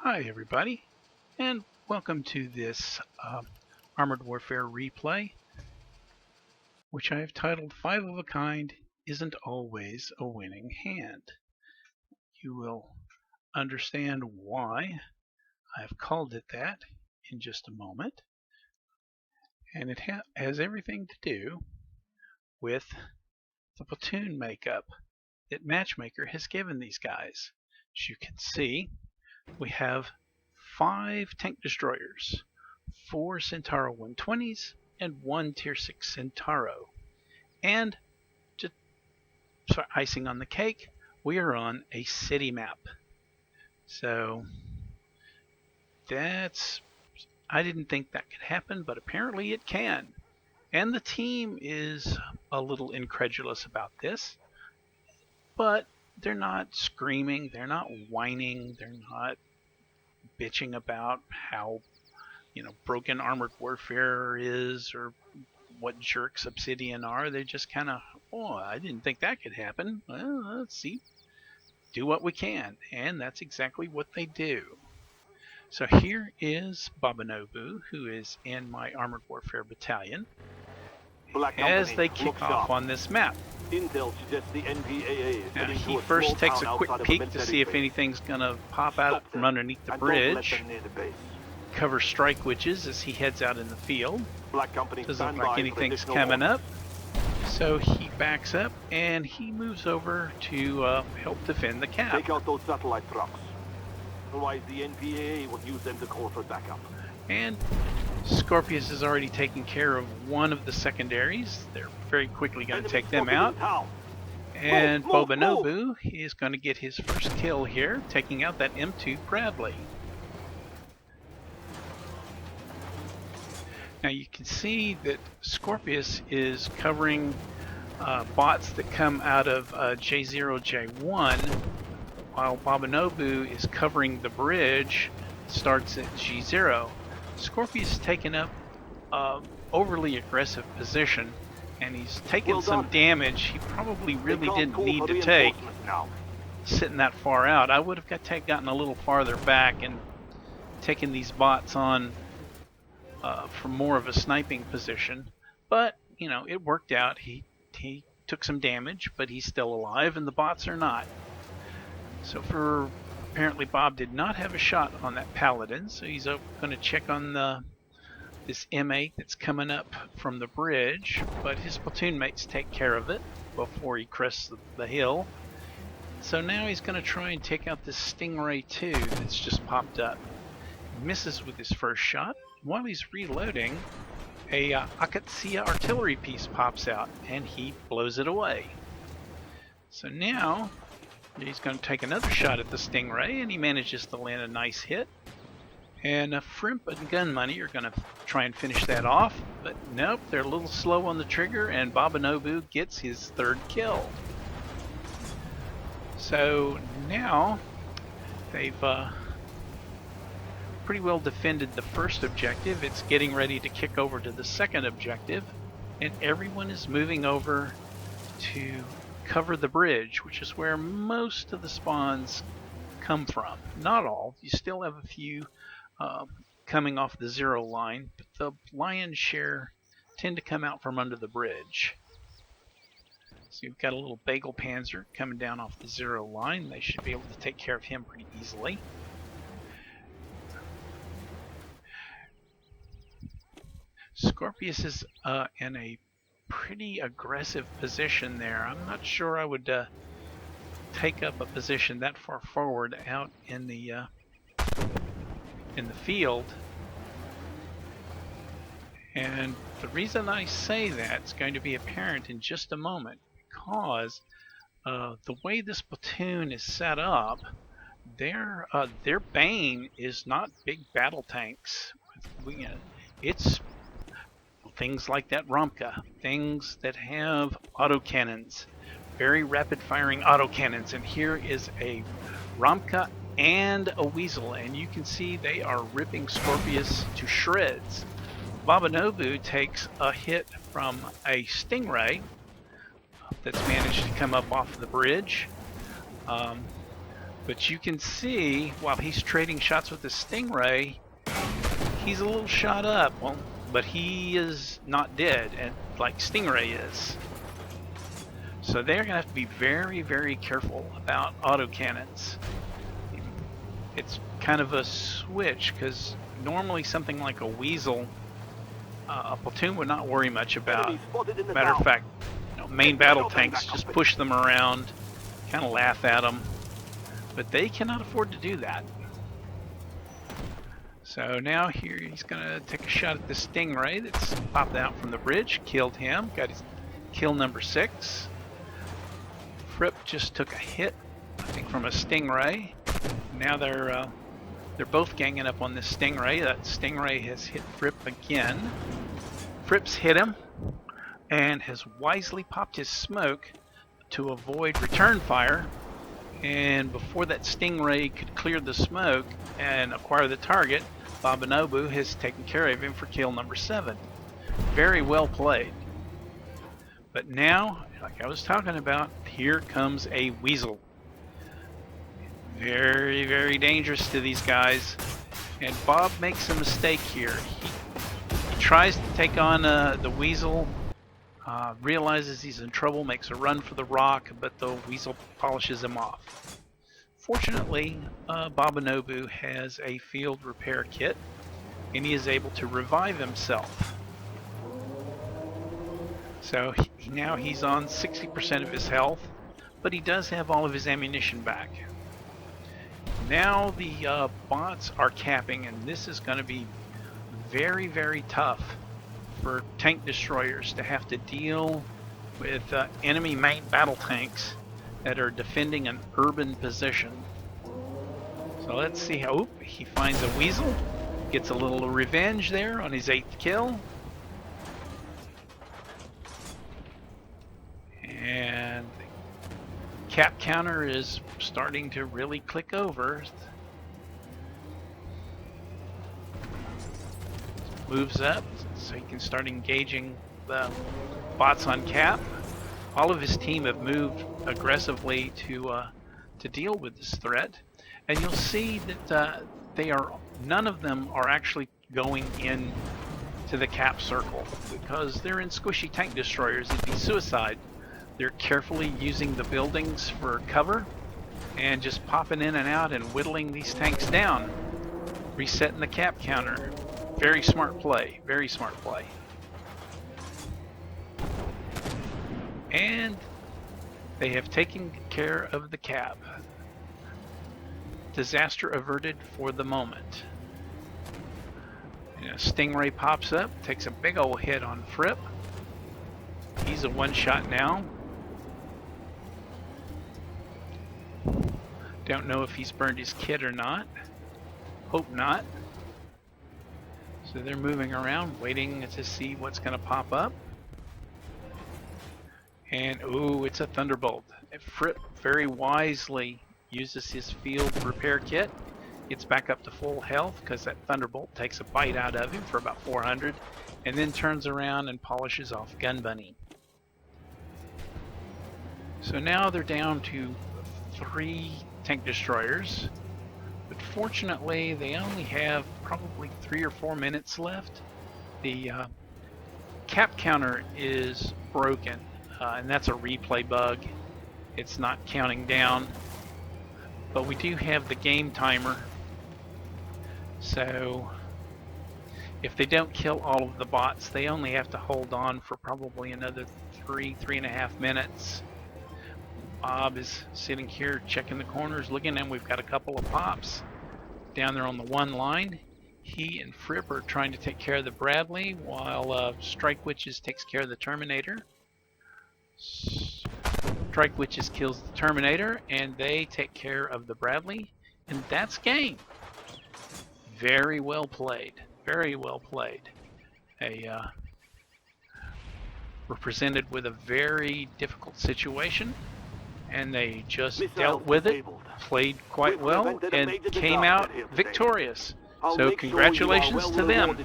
Hi everybody, and welcome to this Armored Warfare replay, which I have titled 5 of a Kind Isn't Always a Winning Hand. You will understand why I have called it that in just a moment, and it has everything to do with the platoon makeup that Matchmaker has given these guys. As you can see, we have 5 tank destroyers, 4 Centauro 120s, and 1 Tier 6 Centauro. And just icing on the cake, we are on a city map. So I didn't think that could happen, but apparently it can. And the team is a little incredulous about this, but they're not screaming, they're not whining, they're not bitching about how broken Armored Warfare is or what jerks Obsidian are. They just kind of, I didn't think that could happen. Well, let's see, do what we can, and that's exactly what they do. So here is Bobunobu, who is in my Armored Warfare battalion, as they kick off on this map. Intel suggests the NPAA is Now, heading he to a first small takes town a quick outside of peek to Mensteady see if base. anything's going to pop out Stop from them, underneath the and don't let bridge. them near the base. Cover strike witches as he heads out in the field. Black Company, Doesn't stand look like by for anything's additional coming orders. up. So he backs up and he moves over to help defend the cap. Take out those satellite trucks. Otherwise, the NPAA will use them to call for backup. And Scorpius has already taken care of one of the secondaries. They're very quickly going to take them out. And Bobunobu is going to get his first kill here, taking out that M2 Bradley. Now you can see that Scorpius is covering bots that come out of J0, J1, while Bobunobu is covering the bridge, starts at G0. Scorpius has taken up overly aggressive position, and he's taken some damage he probably really didn't need to take, sitting that far out. I would have gotten a little farther back and taken these bots on from more of a sniping position, but it worked out. He took some damage, but he's still alive, and the bots are not. So apparently Bob did not have a shot on that paladin, so he's going to check on this M8 that's coming up from the bridge, but his platoon mates take care of it before he crests the hill. So now he's going to try and take out this Stingray 2 that's just popped up. He misses with his first shot. While he's reloading, a Akatsuya artillery piece pops out, and he blows it away. So now he's going to take another shot at the Stingray, and he manages to land a nice hit. And Frimp and Gun Money are going to try and finish that off, but nope, they're a little slow on the trigger, and Bobunobu gets his third kill. So now they've pretty well defended the first objective. It's getting ready to kick over to the second objective, and everyone is moving over to cover the bridge, which is where most of the spawns come from. Not all. You still have a few coming off the zero line, but the lion's share tend to come out from under the bridge. So you've got a little bagel panzer coming down off the zero line. They should be able to take care of him pretty easily. Scorpius is in a pretty aggressive position there. I'm not sure I would take up a position that far forward out in the field. And the reason I say that is going to be apparent in just a moment, because the way this platoon is set up, their bane is not big battle tanks. It's things like that Romka, things that have autocannons, very rapid firing autocannons. And here is a Romka and a Weasel, and you can see they are ripping Scorpius to shreds. Bobunobu takes a hit from a Stingray, that's managed to come up off the bridge. But you can see, while he's trading shots with the Stingray, he's a little shot up. Well, but he is not dead, and like Stingray is. So they're going to have to be very, very careful about autocannons. It's kind of a switch, because normally something like a Weasel, a platoon would not worry much about. Matter of fact, main battle tanks just push them around, kind of laugh at them. But they cannot afford to do that. So now here he's going to take a shot at the Stingray that's popped out from the bridge. Killed him. Got his kill number 6. Fripp just took a hit, I think, from a Stingray. Now they're both ganging up on this Stingray. That Stingray has hit Fripp again. Fripp's hit him and has wisely popped his smoke to avoid return fire. And before that Stingray could clear the smoke and acquire the target, Bobunobu has taken care of him for kill number 7. Very well played. But now, like I was talking about, here comes a Weasel. Very, very dangerous to these guys. And Bob makes a mistake here. He tries to take on the Weasel, realizes he's in trouble, makes a run for the rock, but the Weasel polishes him off. Fortunately, Bobunobu has a field repair kit, and he is able to revive himself. So now he's on 60% of his health, but he does have all of his ammunition back. Now the bots are capping, and this is going to be very, very tough for tank destroyers to have to deal with enemy mate battle tanks that are defending an urban position. So let's see how he finds a Weasel, gets a little revenge there on his 8th kill. And the cap counter is starting to really click over. Moves up so he can start engaging the bots on cap. All of his team have moved aggressively to deal with this threat, and you'll see that none of them are actually going in to the cap circle because they're in squishy tank destroyers. It'd be suicide. They're carefully using the buildings for cover and just popping in and out and whittling these tanks down, resetting the cap counter. Very smart play, very smart play. And they have taken care of the cap. Disaster averted for the moment. Stingray pops up, takes a big old hit on Fripp. He's a one-shot now. Don't know if he's burned his kit or not. Hope not. So they're moving around, waiting to see what's going to pop up. And, ooh, it's a Thunderbolt. Fripp very wisely uses his field repair kit. Gets back up to full health because that Thunderbolt takes a bite out of him for about 400. And then turns around and polishes off Gun Bunny. So now they're down to 3 tank destroyers. But fortunately, they only have probably 3 or 4 minutes left. The cap counter is broken, and that's a replay bug. It's not counting down. But we do have the game timer. So if they don't kill all of the bots, they only have to hold on for probably another 3.5 minutes. Bob is sitting here checking the corners, looking, and we've got a couple of pops down there on the 1 line. He and Fripp are trying to take care of the Bradley, while Strike Witches takes care of the Terminator. Strike Witches kills the Terminator, and they take care of the Bradley, and that's game. Very well played. Very well played. We're presented with a very difficult situation, and they just dealt with it, played quite well, and came out victorious. So congratulations to them.